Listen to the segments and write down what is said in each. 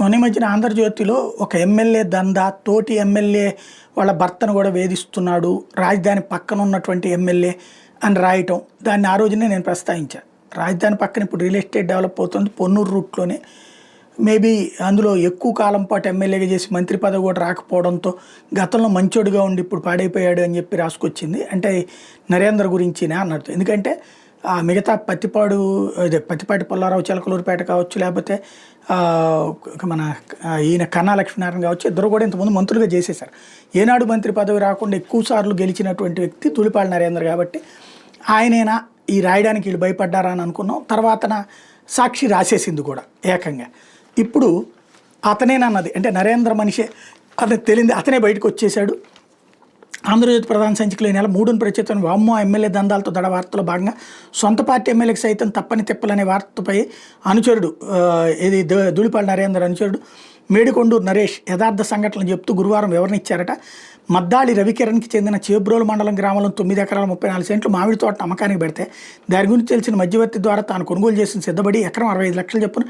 మొన్న ఈ మధ్యన ఆంధ్రజ్యోతిలో ఒక ఎమ్మెల్యే దందా తోటి ఎమ్మెల్యే వాళ్ళ భర్తను కూడా వేధిస్తున్నాడు, రాజధాని పక్కన ఉన్నటువంటి ఎమ్మెల్యే అని రాయటం, దాన్ని ఆ రోజునే నేను ప్రస్తావించాను. రాజధాని పక్కన ఇప్పుడు రియల్ ఎస్టేట్ డెవలప్ అవుతుంది, పొన్నూరు రూట్లోనే. మేబీ అందులో ఎక్కువ కాలం పాటు ఎమ్మెల్యేగా చేసి మంత్రి పదవి కూడా రాకపోవడంతో గతంలో మంచోడుగా ఉండి ఇప్పుడు పాడైపోయాడు అని చెప్పి రాసుకొచ్చింది. అంటే నరేంద్ర గురించినే అన్నట్టు. ఎందుకంటే మిగతా పత్తిపాడు అదే పత్తిపాటి పుల్లారావు చిలకలూరుపేట కావచ్చు, లేకపోతే మన ఈయన కన్నా లక్ష్మీనారాయణ కావచ్చు, ఇద్దరు కూడా ఇంతకుముందు మంత్రులుగా చేసేశారు. ఏనాడు మంత్రి పదవి రాకుండా ఎక్కువ సార్లు గెలిచినటువంటి వ్యక్తి ధూళిపాళ నరేంద్ర కాబట్టి ఆయనైనా ఈ రాయడానికి వీళ్ళు భయపడ్డారా అని అనుకున్నాం. తర్వాతన సాక్షి రాసేసింది కూడా ఏకంగా. ఇప్పుడు అతనేనన్నది అంటే నరేంద్ర మనిషే అతనికి తెలియంది, అతనే బయటకు వచ్చేసాడు. ఆంధ్రజ్యోతి ప్రధాన సంచికలో ఈ నెల 3న ప్రచురితం వామ్మో ఎమ్మెల్యే దందాలతో దడ వార్తలో భాగంగా సొంత పార్టీ ఎమ్మెల్యేకి సైతం తప్పని తిప్పలనే వార్తపై అనుచరుడు ఇది ధూళిపాళ నరేంద్ర అనుచరుడు మేడికొండూరు నరేష్ యథార్థ సంఘటనలు చెప్తూ గురువారం వివరణిచ్చారట. మద్దాళి రవికిరణ్కి చెందిన చేబ్రోలు మండలం గ్రామంలో 9 ఎకరాల 34 సెంట్లు మామిడి తోట అమ్మకానికి పెడితే దాని గురించి తెలిసిన మధ్యవర్తి ద్వారా తాను కొనుగోలు చేసిన సిద్ధపడి ఎకరం 65 లక్షలు చెప్పున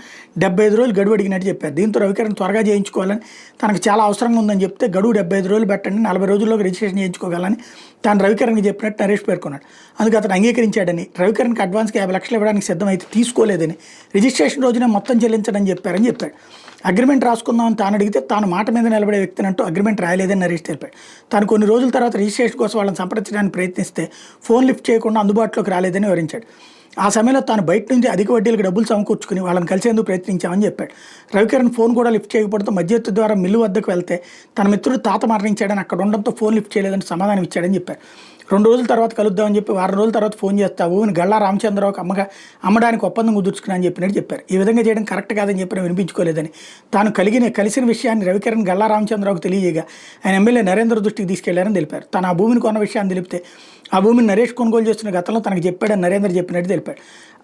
75 రోజులు గడువు అడిగినట్టు చెప్పారు. దీంతో రవికిరణ్ త్వరగా చేయించుకోవాలని, తనకు చాలా అవసరంగా ఉందని చెప్తే గడువు 75 రోజులు పెట్టండి, 40 రోజుల్లోకి రిజిస్ట్రేషన్ చేయించుకోగలని తాను రవికిరణ్కి చెప్పినట్టు నరేష్ పేర్కొన్నాడు. అందుకు అతను అంగీకరించాడని, రవికిరణ్కి అడ్వాన్స్గా 50 లక్షలు ఇవ్వడానికి సిద్ధమైతే తీసుకోలేదని, రిజిస్ట్రేషన్ రోజునే మొత్తం చెల్లించడని చెప్పారని చెప్పాడు. అగ్రిమెంట్ రాసుకుందామని తాను అడిగితే తాను మాట మీద నిలబడే వ్యక్తిని అంటూ అగ్రిమెంట్ రాయలేదని నరేష్ తెలిపాడు. తాను కొన్ని రోజుల తర్వాత రిజిస్ట్రేషన్ కోసం వాళ్ళని సంప్రదించడానికి ప్రయత్నిస్తే ఫోన్ లిఫ్ట్ చేయకుండా అందుబాటులోకి రాలేదని వివరించాడు. ఆ సమయంలో తాను బయట నుంచి అధిక వడ్డీలకు డబ్బులు సమకూర్చుకుని వాళ్ళని కలిసేందుకు ప్రయత్నించామని చెప్పాడు. రవికిరణ్ ఫోన్ కూడా లిఫ్ట్ చేయకపోవడంతో మధ్యవర్తి ద్వారా మిల్లు వద్దకు వెళ్తే తన మిత్రుడు తాత మరణించాడని అక్కడ ఉండడంతో ఫోన్ లిఫ్ట్ చేయలేదని సమాధానం ఇచ్చాడని చెప్పారు. 2 రోజుల తర్వాత కలుద్దామని చెప్పి 1 వారం రోజుల తర్వాత ఫోన్ చేస్తా ఊని గళ్ళా రామచంద్రరావుకి అమ్మడానికి ఒప్పందం కుదుర్చుకున్నా అని చెప్పినట్టు చెప్పారు. ఈ విధంగా చేయడం కరెక్ట్ కాదని చెప్పిన వినిపించుకోలేదని, తాను కలిసిన విషయాన్ని రవికిరణ్ గళ్ళా రామచంద్రరావుకి తెలియజేయగా ఆయన ఎమ్మెల్యే నరేంద్ర దృష్టికి తీసుకెళ్లారని తెలిపారు. తను ఆ భూమిని కొన్న విషయాన్ని తెలిపితే ఆ భూమిని నరేష్ కొనుగోలు చేస్తున్న గతంలో తనకు చెప్పాడని నరేంద్ర చెప్పినట్టు తెలిపాడు.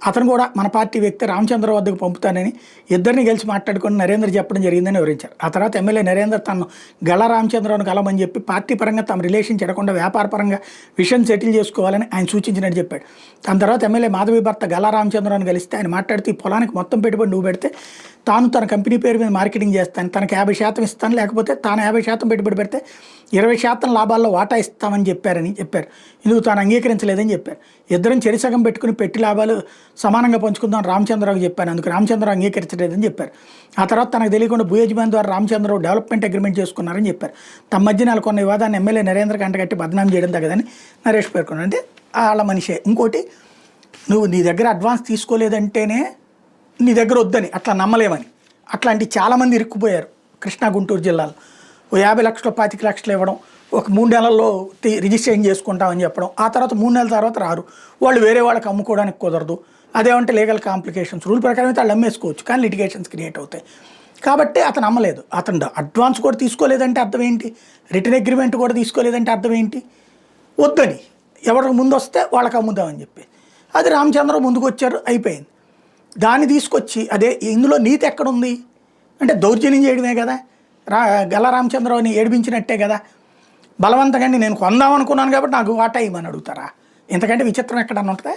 అతను కూడా మన పార్టీ వ్యక్తి రామచంద్రరావు వద్దకు పంపుతానని ఇద్దరిని కలిసి మాట్లాడుకొని నరేంద్ర చెప్పడం జరిగిందని వివరించారు. ఆ తర్వాత ఎమ్మెల్యే నరేంద్ర తను గళ్ళా రామచంద్రరావును కలమని చెప్పి పార్టీ పరంగా తమ రిలేషన్ చెడకుండా వ్యాపార పరంగా విషయం సెటిల్ చేసుకోవాలని ఆయన సూచించినట్టు చెప్పాడు. దాని తర్వాత ఎమ్మెల్యే మాధవి భర్త గళ్ళా రామచంద్రరావును కలిస్తే ఆయన మాట్లాడుతూ ఈ పొలానికి మొత్తం పెట్టుబడి నువ్వు పెడితే తాను తన కంపెనీ పేరు మీద మార్కెటింగ్ చేస్తాను, తనకు 50% ఇస్తాను, లేకపోతే తాను 50% పెట్టుబడి పెడితే 20% లాభాల్లో వాటా ఇస్తామని చెప్పారు. ఇందుకు తాను అంగీకరించలేదని చెప్పారు. ఇద్దరం చెరిసగం పెట్టుకుని పెట్టి లాభాలు సమానంగా పంచుకుందాం రామచంద్రరావుకి చెప్పాను, అందుకు రామచంద్రరావు అంగీకరించలేదని చెప్పారు. ఆ తర్వాత తనకు తెలియకుండా భూయజమాని ద్వారా రామచంద్రరావు డెవలప్మెంట్ అగ్రిమెంట్ చేసుకున్నారని చెప్పారు. తమ మధ్య నెలకొన్న వివాదాన్ని ఎమ్మెల్యే నరేంద్ర కంటగట్టి బదనాం చేయడం తగదని నరేష్ పేర్కొన్నారు. అంటే వాళ్ళ మనిషే. ఇంకోటి, నువ్వు నీ దగ్గర అడ్వాన్స్ తీసుకోలేదంటేనే నీ దగ్గర వద్దని అట్లా నమ్మలేమని, అట్లాంటి చాలామంది ఇరుక్కుపోయారు కృష్ణా గుంటూరు జిల్లాలో. 50 లక్షలు 25 లక్షలు ఇవ్వడం, ఒక 3 నెలల్లో రిజిస్ట్రేషన్ చేసుకుంటామని చెప్పడం, ఆ తర్వాత 3 నెలల తర్వాత రారు, వాళ్ళు వేరే వాళ్ళకి అమ్ముకోవడానికి కుదరదు, అదేమంటే లీగల్ కాంప్లికేషన్స్, రూల్ ప్రకారం అయితే వాళ్ళు అమ్మేసుకోవచ్చు కానీ లిటిగేషన్స్ క్రియేట్ అవుతాయి. కాబట్టి అతను అమ్మలేదు. అతను అడ్వాన్స్ కూడా తీసుకోలేదంటే అర్థం ఏంటి, రిటర్న్ అగ్రిమెంట్ కూడా తీసుకోలేదంటే అర్థం ఏంటి, వద్దని ఎవరికి ముందు వస్తే వాళ్ళకి అమ్ముదామని చెప్పి. అది రామచంద్రరావు ముందుకు వచ్చారు, అయిపోయింది. దాన్ని తీసుకొచ్చి అదే ఇందులో నీతి ఎక్కడుంది అంటే దౌర్జన్యం చేయడమే కదా, గళ్ళా రామచంద్రరావుని ఏడిపించినట్టే కదా. బలవంతంగా నేను కొందాం అనుకున్నాను కాబట్టి నాకు వాటా ఇవ్వమని అడుగుతారా? ఇంతకంటే విచిత్రం ఎక్కడన్నా ఉంటుందా?